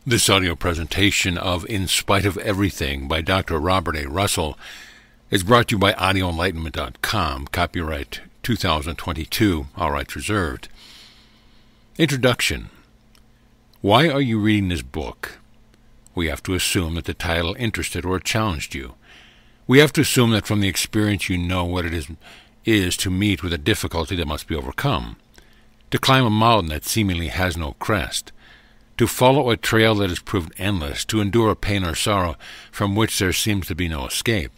This audio presentation of In Spite of Everything by Dr. Robert A. Russell is brought to you by audioenlightenment.com, copyright 2022, all rights reserved. Introduction. Why are you reading this book? We have to assume that the title interested or challenged you. We have to assume that from the experience you know what it is to meet with a difficulty that must be overcome, to climb a mountain that seemingly has no crest, to follow a trail that has proved endless, to endure a pain or sorrow from which there seems to be no escape.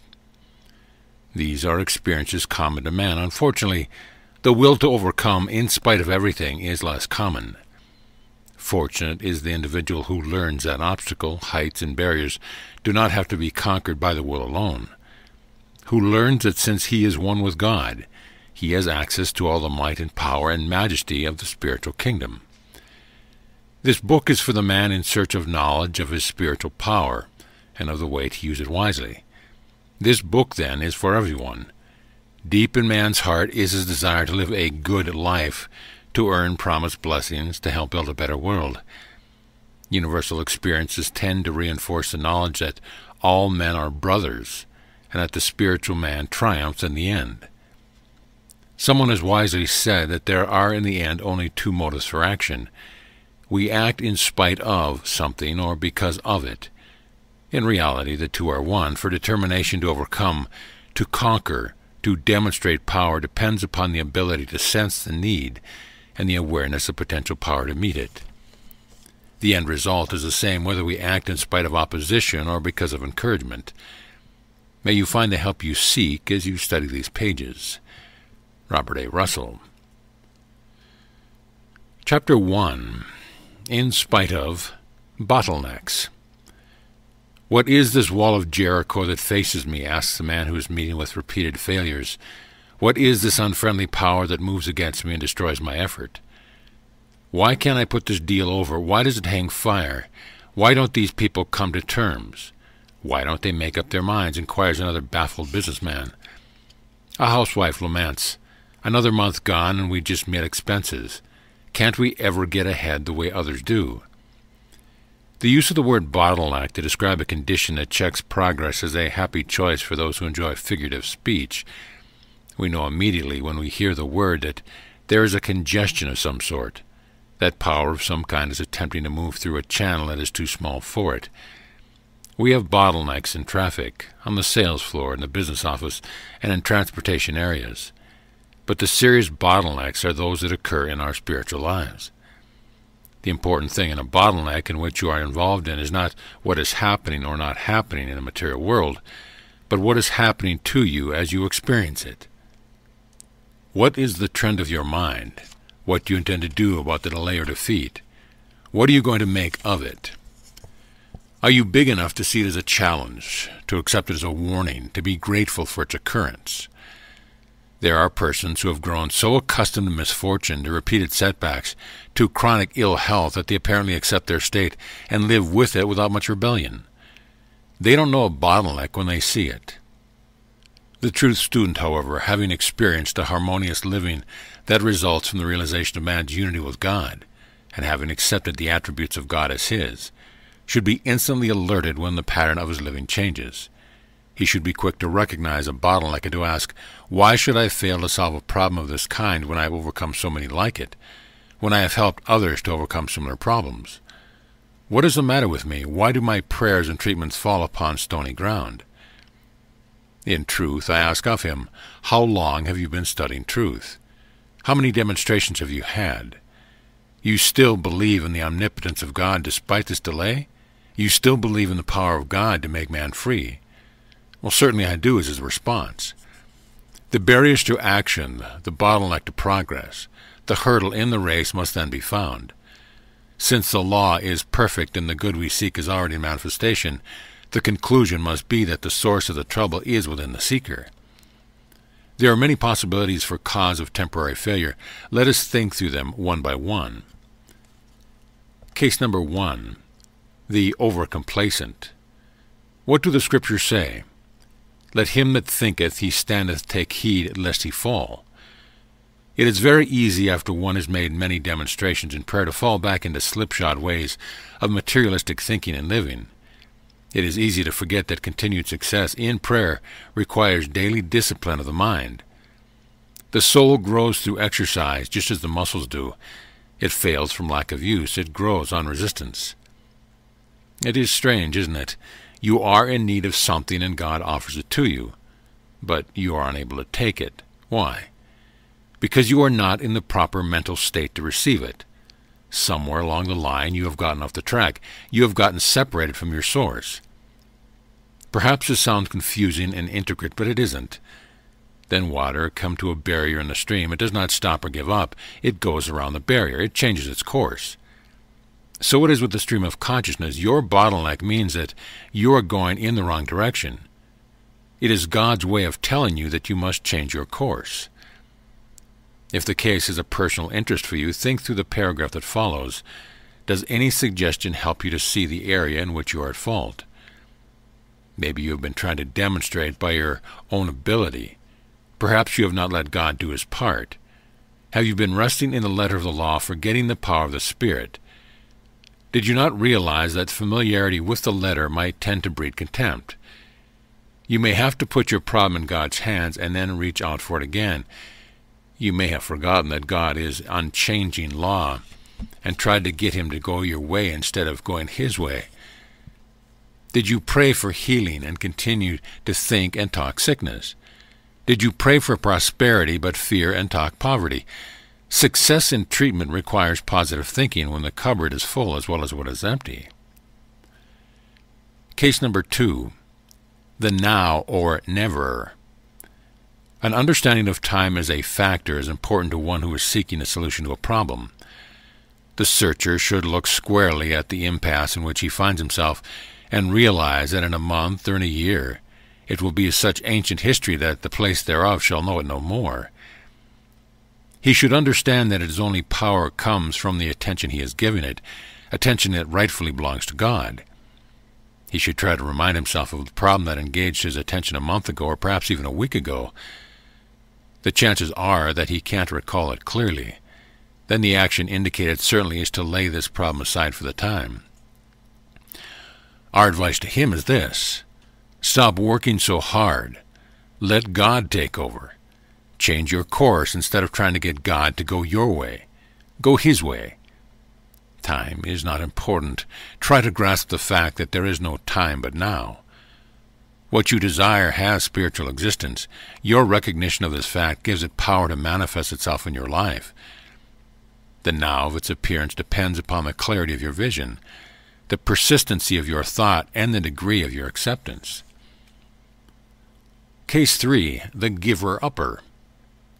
These are experiences common to man. Unfortunately, the will to overcome in spite of everything is less common. Fortunate is the individual who learns that obstacle, heights, and barriers do not have to be conquered by the will alone, who learns that since he is one with God, he has access to all the might and power and majesty of the spiritual kingdom. This book is for the man in search of knowledge of his spiritual power and of the way to use it wisely. This book, then, is for everyone. Deep in man's heart is his desire to live a good life, to earn promised blessings, to help build a better world. Universal experiences tend to reinforce the knowledge that all men are brothers and that the spiritual man triumphs in the end. Someone has wisely said that there are in the end only two motives for action. We act in spite of something or because of it. In reality, the two are one, for determination to overcome, to conquer, to demonstrate power depends upon the ability to sense the need and the awareness of potential power to meet it. The end result is the same whether we act in spite of opposition or because of encouragement. May you find the help you seek as you study these pages. Robert A. Russell. Chapter 1. In spite of bottlenecks. What is this wall of Jericho that faces me? Asks the man who is meeting with repeated failures. What is this unfriendly power that moves against me and destroys my effort? Why can't I put this deal over? Why does it hang fire? Why don't these people come to terms? Why don't they make up their minds? Inquires another baffled businessman. A housewife laments. Another month gone and we just made expenses. Can't we ever get ahead the way others do? The use of the word bottleneck to describe a condition that checks progress is a happy choice for those who enjoy figurative speech. We know immediately when we hear the word that there is a congestion of some sort, that power of some kind is attempting to move through a channel that is too small for it. We have bottlenecks in traffic, on the sales floor, in the business office, and in transportation areas. But the serious bottlenecks are those that occur in our spiritual lives. The important thing in a bottleneck in which you are involved in is not what is happening or not happening in the material world, but what is happening to you as you experience it. What is the trend of your mind? What do you intend to do about the delay or defeat? What are you going to make of it? Are you big enough to see it as a challenge, to accept it as a warning, to be grateful for its occurrence? There are persons who have grown so accustomed to misfortune, to repeated setbacks, to chronic ill health that they apparently accept their state and live with it without much rebellion. They don't know a bottleneck when they see it. The truth student, however, having experienced a harmonious living that results from the realization of man's unity with God, and having accepted the attributes of God as his, should be instantly alerted when the pattern of his living changes. He should be quick to recognize a bottleneck and to ask, why should I fail to solve a problem of this kind when I have overcome so many like it, when I have helped others to overcome similar problems? What is the matter with me? Why do my prayers and treatments fall upon stony ground? In truth, I ask of him, how long have you been studying truth? How many demonstrations have you had? You still believe in the omnipotence of God despite this delay? You still believe in the power of God to make man free? Well, certainly I do, is his response. The barriers to action, the bottleneck to progress, the hurdle in the race must then be found. Since the law is perfect and the good we seek is already in manifestation, the conclusion must be that the source of the trouble is within the seeker. There are many possibilities for cause of temporary failure. Let us think through them one by one. Case number 1, the overcomplacent. What do the Scriptures say? Let him that thinketh he standeth take heed lest he fall. It is very easy after one has made many demonstrations in prayer to fall back into slipshod ways of materialistic thinking and living. It is easy to forget that continued success in prayer requires daily discipline of the mind. The soul grows through exercise just as the muscles do. It fails from lack of use. It grows on resistance. It is strange, isn't it? You are in need of something and God offers it to you, but you are unable to take it. Why? Because you are not in the proper mental state to receive it. Somewhere along the line you have gotten off the track. You have gotten separated from your source. Perhaps this sounds confusing and intricate, but it isn't. Then water come to a barrier in the stream. It does not stop or give up. It goes around the barrier. It changes its course. So it is with the stream of consciousness. Your bottleneck means that you are going in the wrong direction. It is God's way of telling you that you must change your course. If the case is a personal interest for you, think through the paragraph that follows. Does any suggestion help you to see the area in which you are at fault? Maybe you have been trying to demonstrate by your own ability. Perhaps you have not let God do his part. Have you been resting in the letter of the law, forgetting the power of the Spirit? Did you not realize that familiarity with the letter might tend to breed contempt? You may have to put your problem in God's hands and then reach out for it again. You may have forgotten that God is unchanging law and tried to get him to go your way instead of going his way. Did you pray for healing and continue to think and talk sickness? Did you pray for prosperity but fear and talk poverty? Success in treatment requires positive thinking when the cupboard is full as well as what is empty. Case number 2, the now or never. An understanding of time as a factor is important to one who is seeking a solution to a problem. The searcher should look squarely at the impasse in which he finds himself and realize that in a month or in a year it will be such ancient history that the place thereof shall know it no more. He should understand that its only power comes from the attention he is giving it, attention that rightfully belongs to God. He should try to remind himself of the problem that engaged his attention a month ago or perhaps even a week ago. The chances are that he can't recall it clearly. Then the action indicated certainly is to lay this problem aside for the time. Our advice to him is this: stop working so hard. Let God take over. Change your course instead of trying to get God to go your way. Go his way. Time is not important. Try to grasp the fact that there is no time but now. What you desire has spiritual existence. Your recognition of this fact gives it power to manifest itself in your life. The now of its appearance depends upon the clarity of your vision, the persistency of your thought, and the degree of your acceptance. Case 3, the giver-upper.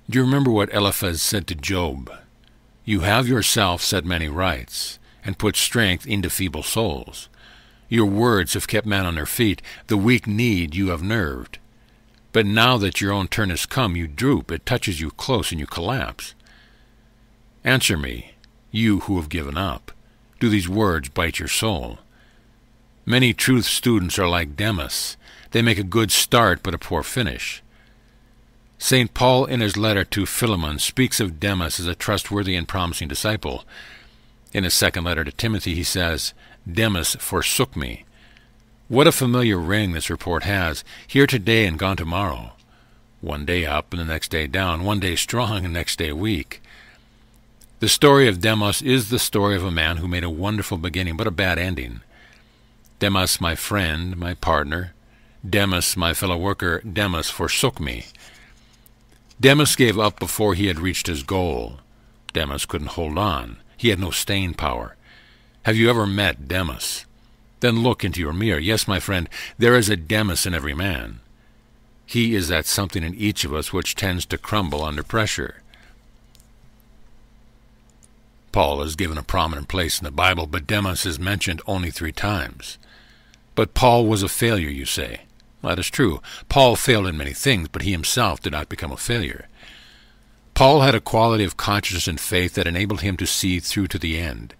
Do you remember what Eliphaz said to Job? You have yourself set many rights, and put strength into feeble souls. Your words have kept men on their feet. The weak-kneed you have nerved. But now that your own turn has come, you droop. It touches you close, and you collapse. Answer me, you who have given up. Do these words bite your soul? Many truth students are like Demas. They make a good start, but a poor finish. St. Paul, in his letter to Philemon, speaks of Demas as a trustworthy and promising disciple. In his second letter to Timothy, he says, Demas forsook me. What a familiar ring this report has, here today and gone tomorrow. One day up and the next day down, one day strong and the next day weak. The story of Demas is the story of a man who made a wonderful beginning but a bad ending. Demas, my friend, my partner, Demas, my fellow worker, Demas forsook me. Demas gave up before he had reached his goal. Demas couldn't hold on. He had no staying power. Have you ever met Demas? Then look into your mirror. Yes, my friend, there is a Demas in every man. He is that something in each of us which tends to crumble under pressure. Paul is given a prominent place in the Bible, but Demas is mentioned only 3 times. But Paul was a failure, you say. That is true. Paul failed in many things, but he himself did not become a failure. Paul had a quality of consciousness and faith that enabled him to see through to the end.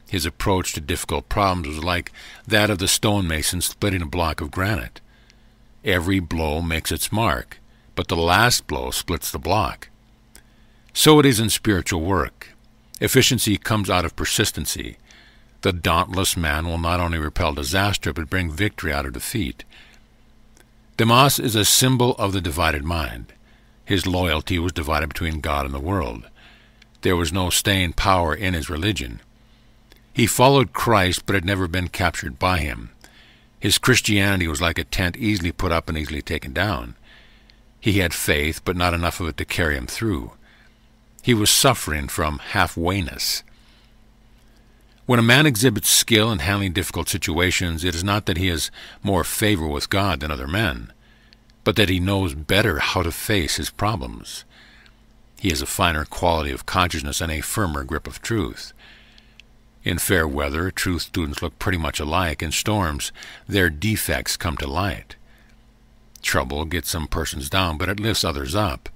His approach to difficult problems was like that of the stonemason splitting a block of granite. Every blow makes its mark, but the last blow splits the block. So it is in spiritual work. Efficiency comes out of persistency. The dauntless man will not only repel disaster, but bring victory out of defeat. Demas is a symbol of the divided mind. His loyalty was divided between God and the world. There was no staying power in his religion. He followed Christ, but had never been captured by him. His Christianity was like a tent easily put up and easily taken down. He had faith, but not enough of it to carry him through. He was suffering from halfwayness. When a man exhibits skill in handling difficult situations, it is not that he has more favor with God than other men, but that he knows better how to face his problems. He has a finer quality of consciousness and a firmer grip of truth. In fair weather, truth students look pretty much alike. In storms, their defects come to light. Trouble gets some persons down, but it lifts others up.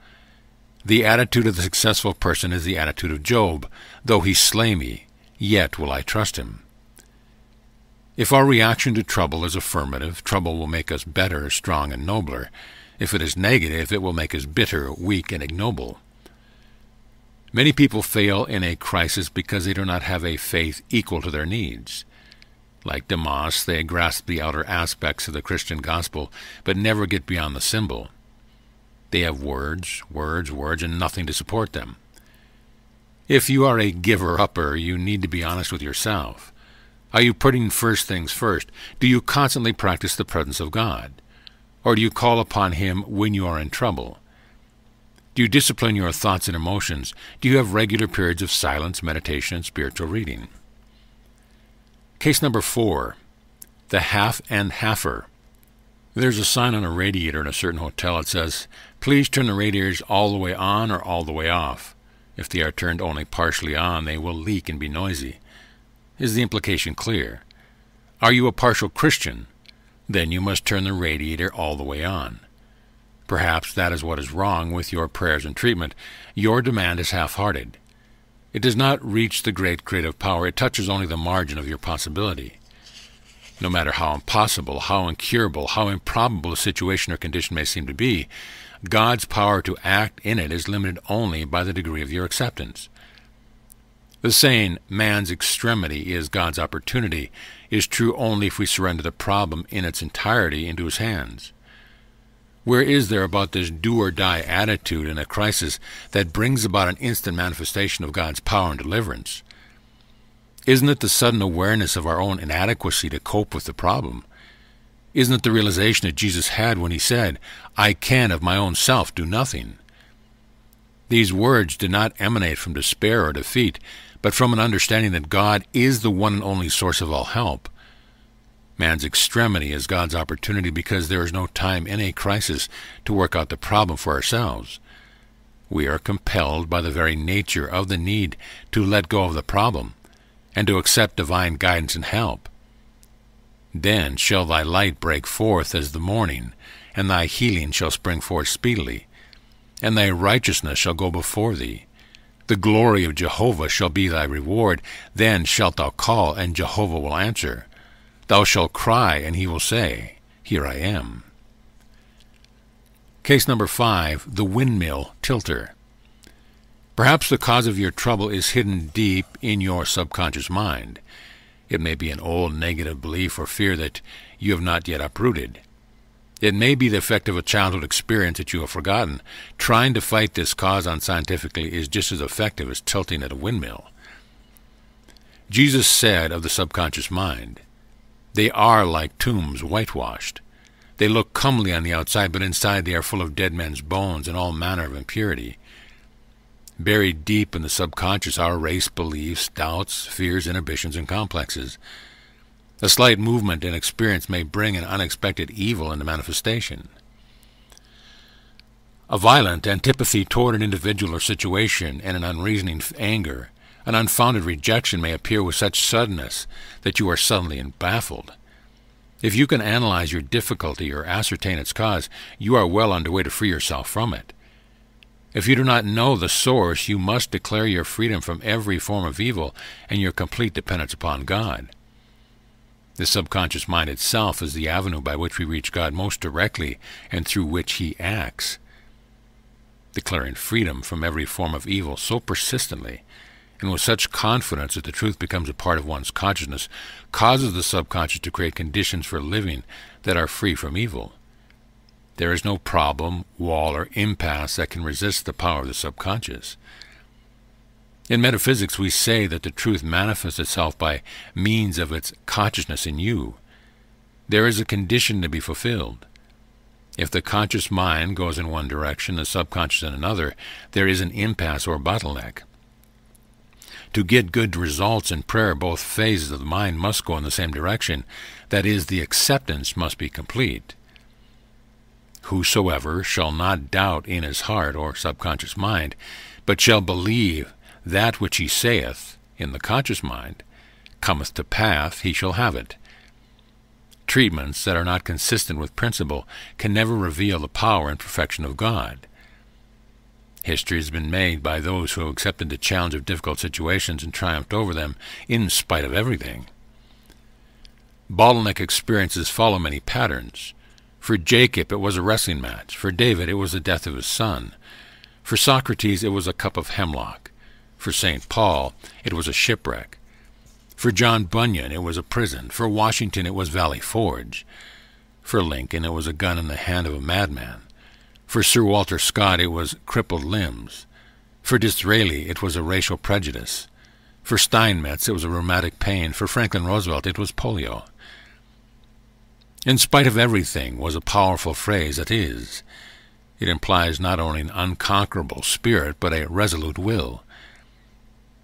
The attitude of the successful person is the attitude of Job. Though he slay me, yet will I trust him. If our reaction to trouble is affirmative, trouble will make us better, strong, and nobler. If it is negative, it will make us bitter, weak, and ignoble. Many people fail in a crisis because they do not have a faith equal to their needs. Like Demas, they grasp the outer aspects of the Christian gospel, but never get beyond the symbol. They have words, and nothing to support them. If you are a giver-upper, you need to be honest with yourself. Are you putting first things first? Do you constantly practice the presence of God? Or do you call upon Him when you are in trouble? Do you discipline your thoughts and emotions? Do you have regular periods of silence, meditation, and spiritual reading? Case number 4, the half and halfer. There's a sign on a radiator in a certain hotel that says, "Please turn the radiators all the way on or all the way off. If they are turned only partially on, they will leak and be noisy." Is the implication clear? Are you a partial Christian? Then you must turn the radiator all the way on. Perhaps that is what is wrong with your prayers and treatment. Your demand is half-hearted. It does not reach the great creative power. It touches only the margin of your possibility. No matter how impossible, how incurable, how improbable a situation or condition may seem to be, God's power to act in it is limited only by the degree of your acceptance. The saying, "man's extremity is God's opportunity," is true only if we surrender the problem in its entirety into His hands. Where is there about this do-or-die attitude in a crisis that brings about an instant manifestation of God's power and deliverance? Isn't it the sudden awareness of our own inadequacy to cope with the problem? Isn't it the realization that Jesus had when He said, "I can of my own self do nothing"? These words did not emanate from despair or defeat, but from an understanding that God is the one and only source of all help. Man's extremity is God's opportunity because there is no time in a crisis to work out the problem for ourselves. We are compelled by the very nature of the need to let go of the problem and to accept divine guidance and help. Then shall thy light break forth as the morning, and thy healing shall spring forth speedily, and thy righteousness shall go before thee. The glory of Jehovah shall be thy reward. Then shalt thou call, and Jehovah will answer. Thou shalt cry, and He will say, "Here I am." Case number 5, the windmill tilter. Perhaps the cause of your trouble is hidden deep in your subconscious mind. It may be an old negative belief or fear that you have not yet uprooted. It may be the effect of a childhood experience that you have forgotten. Trying to fight this cause unscientifically is just as effective as tilting at a windmill. Jesus said of the subconscious mind, "They are like tombs whitewashed. They look comely on the outside, but inside they are full of dead men's bones and all manner of impurity." Buried deep in the subconscious are race beliefs, doubts, fears, inhibitions, and complexes. A slight movement in experience may bring an unexpected evil into manifestation. A violent antipathy toward an individual or situation and an unreasoning anger, an unfounded rejection may appear with such suddenness that you are suddenly baffled. If you can analyze your difficulty or ascertain its cause, you are well underway to free yourself from it. If you do not know the source, you must declare your freedom from every form of evil and your complete dependence upon God. The subconscious mind itself is the avenue by which we reach God most directly and through which He acts. declaring freedom from every form of evil so persistently, and with such confidence that the truth becomes a part of one's consciousness, causes the subconscious to create conditions for living that are free from evil. There is no problem, wall, or impasse that can resist the power of the subconscious. In metaphysics, we say that the truth manifests itself by means of its consciousness in you. There is a condition to be fulfilled. If the conscious mind goes in one direction, the subconscious in another, there is an impasse or bottleneck. To get good results in prayer, both phases of the mind must go in the same direction. That is, the acceptance must be complete. Whosoever shall not doubt in his heart or subconscious mind, but shall believe that which he saith in the conscious mind cometh to pass, he shall have it. Treatments that are not consistent with principle can never reveal the power and perfection of God. History has been made by those who have accepted the challenge of difficult situations and triumphed over them in spite of everything. Bottleneck experiences follow many patterns. For Jacob, it was a wrestling match. For David, it was the death of his son. For Socrates, it was a cup of hemlock. For St. Paul, it was a shipwreck. For John Bunyan, it was a prison. For Washington, it was Valley Forge. For Lincoln, it was a gun in the hand of a madman. For Sir Walter Scott, it was crippled limbs. For Disraeli, it was a racial prejudice. For Steinmetz, it was a rheumatic pain. For Franklin Roosevelt, it was polio. In spite of everything was a powerful phrase that is. It implies not only an unconquerable spirit, but a resolute will.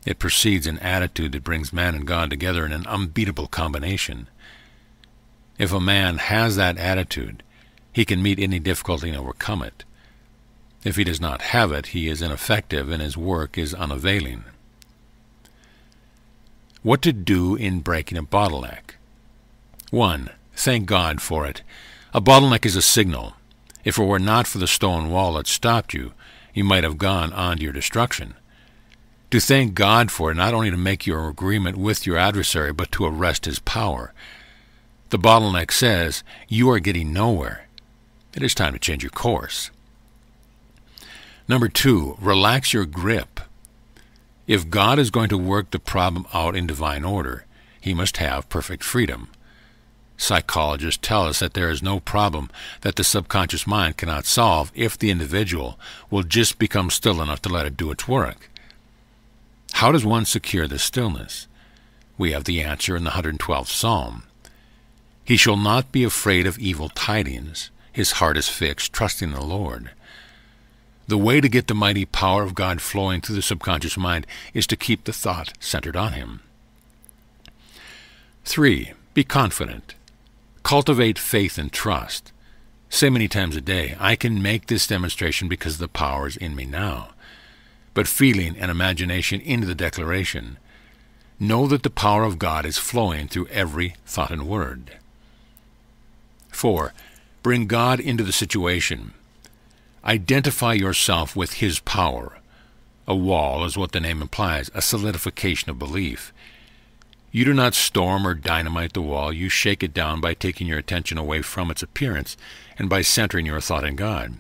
It precedes an attitude that brings man and God together in an unbeatable combination. If a man has that attitude, he can meet any difficulty and overcome it. If he does not have it, he is ineffective and his work is unavailing. What to do in breaking a bottleneck? 1. Thank God for it. A bottleneck is a signal. If it were not for the stone wall that stopped you, you might have gone on to your destruction. To thank God for it, not only to make your agreement with your adversary, but to arrest his power. The bottleneck says, you are getting nowhere. It is time to change your course. Number 2, relax your grip. If God is going to work the problem out in divine order, he must have perfect freedom. Psychologists tell us that there is no problem that the subconscious mind cannot solve if the individual will just become still enough to let it do its work. How does one secure this stillness? We have the answer in the 112th Psalm. He shall not be afraid of evil tidings. His heart is fixed, trusting in the Lord. The way to get the mighty power of God flowing through the subconscious mind is to keep the thought centered on him. 3. Be confident. Cultivate faith and trust. Say many times a day, I can make this demonstration because the power is in me now. But feeling and imagination into the declaration. Know that the power of God is flowing through every thought and word. 4. Bring God into the situation. Identify yourself with his power. A wall is what the name implies, a solidification of belief. You do not storm or dynamite the wall. You shake it down by taking your attention away from its appearance and by centering your thought in God.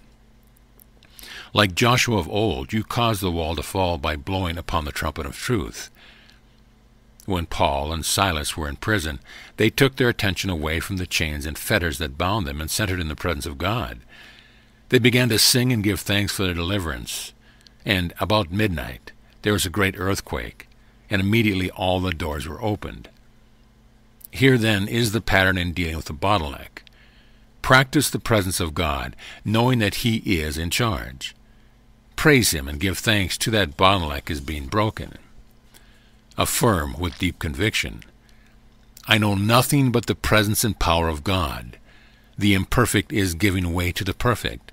Like Joshua of old, you cause the wall to fall by blowing upon the trumpet of truth. When Paul and Silas were in prison, they took their attention away from the chains and fetters that bound them and centered in the presence of God. They began to sing and give thanks for their deliverance. And about midnight there was a great earthquake, and immediately all the doors were opened. Here then is the pattern in dealing with the bottleneck. Practice the presence of God, knowing that he is in charge. Praise him and give thanks to that bottleneck is being broken. Affirm with deep conviction, I know nothing but the presence and power of God. The imperfect is giving way to the perfect.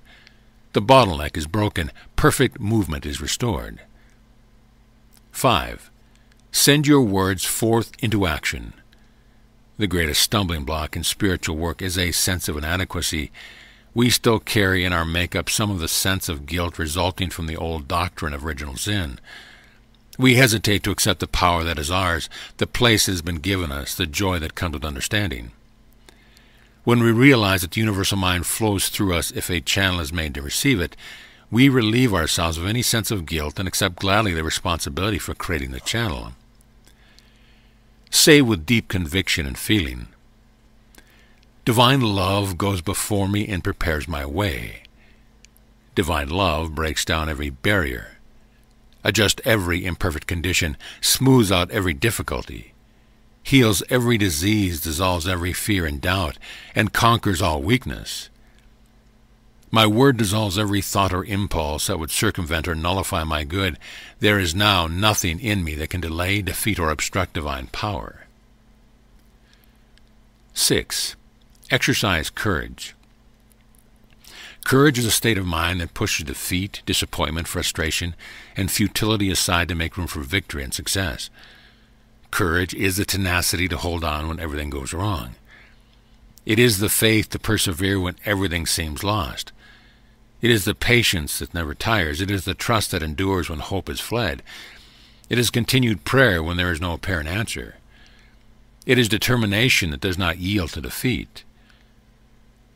The bottleneck is broken. Perfect movement is restored. 5. Send your words forth into action. The greatest stumbling block in spiritual work is a sense of inadequacy. We still carry in our makeup some of the sense of guilt resulting from the old doctrine of original sin. We hesitate to accept the power that is ours, the place has been given us, the joy that comes with understanding. When we realize that the universal mind flows through us if a channel is made to receive it, we relieve ourselves of any sense of guilt and accept gladly the responsibility for creating the channel. Say with deep conviction and feeling, divine love goes before me and prepares my way. Divine love breaks down every barrier, adjusts every imperfect condition, smooths out every difficulty, heals every disease, dissolves every fear and doubt, and conquers all weakness. My word dissolves every thought or impulse that would circumvent or nullify my good. There is now nothing in me that can delay, defeat, or obstruct divine power. 6. Exercise courage. Courage is a state of mind that pushes defeat, disappointment, frustration, and futility aside to make room for victory and success. Courage is the tenacity to hold on when everything goes wrong. It is the faith to persevere when everything seems lost. It is the patience that never tires. It is the trust that endures when hope is fled. It is continued prayer when there is no apparent answer. It is determination that does not yield to defeat.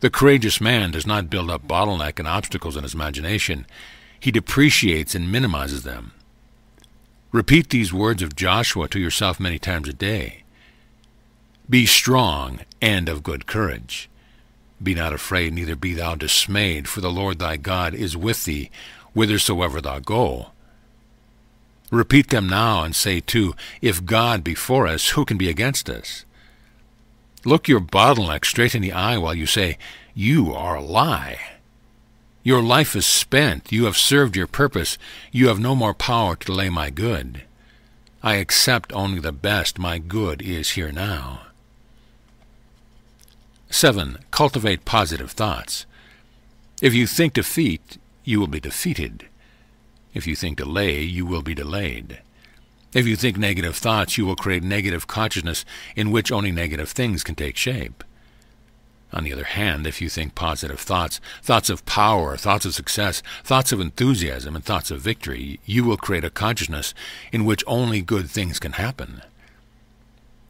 The courageous man does not build up bottleneck and obstacles in his imagination. He depreciates and minimizes them. Repeat these words of Joshua to yourself many times a day. Be strong and of good courage. Be not afraid, neither be thou dismayed, for the Lord thy God is with thee, whithersoever thou go. Repeat them now and say too, if God be for us, who can be against us? Look your bottleneck straight in the eye while you say, you are a lie. Your life is spent. You have served your purpose. You have no more power to delay my good. I accept only the best. My good is here now. 7. Cultivate positive thoughts. If you think defeat, you will be defeated. If you think delay, you will be delayed. If you think negative thoughts, you will create negative consciousness in which only negative things can take shape. On the other hand, if you think positive thoughts, thoughts of power, thoughts of success, thoughts of enthusiasm, and thoughts of victory, you will create a consciousness in which only good things can happen.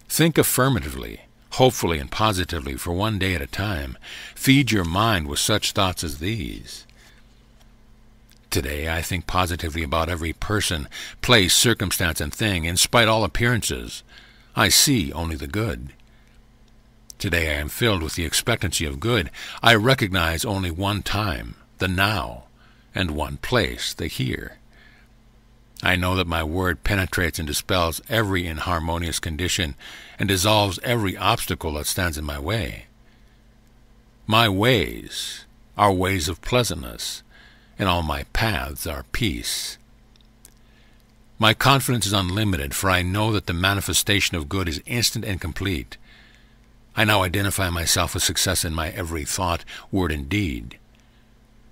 Think affirmatively, hopefully and positively for one day at a time. Feed your mind with such thoughts as these. Today I think positively about every person, place, circumstance, and thing. In spite all appearances, I see only the good. Today I am filled with the expectancy of good. I recognize only one time, the now, and one place, the here. I know that my word penetrates and dispels every inharmonious condition and dissolves every obstacle that stands in my way. My ways are ways of pleasantness, and all my paths are peace. My confidence is unlimited, for I know that the manifestation of good is instant and complete. I now identify myself with success in my every thought, word, and deed.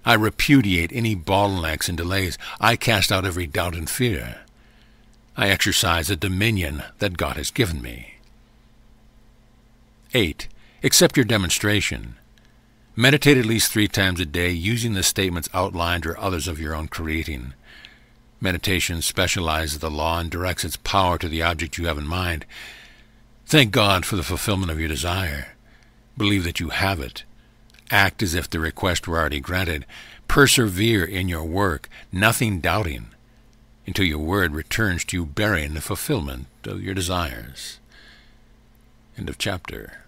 I repudiate any bottlenecks and delays. I cast out every doubt and fear. I exercise the dominion that God has given me. 8. Accept your demonstration. Meditate at least 3 times a day using the statements outlined or others of your own creating. Meditation specializes the law and directs its power to the object you have in mind. Thank God for the fulfillment of your desire. Believe that you have it. Act as if the request were already granted. Persevere in your work, nothing doubting, until your word returns to you bearing the fulfillment of your desires. End of chapter.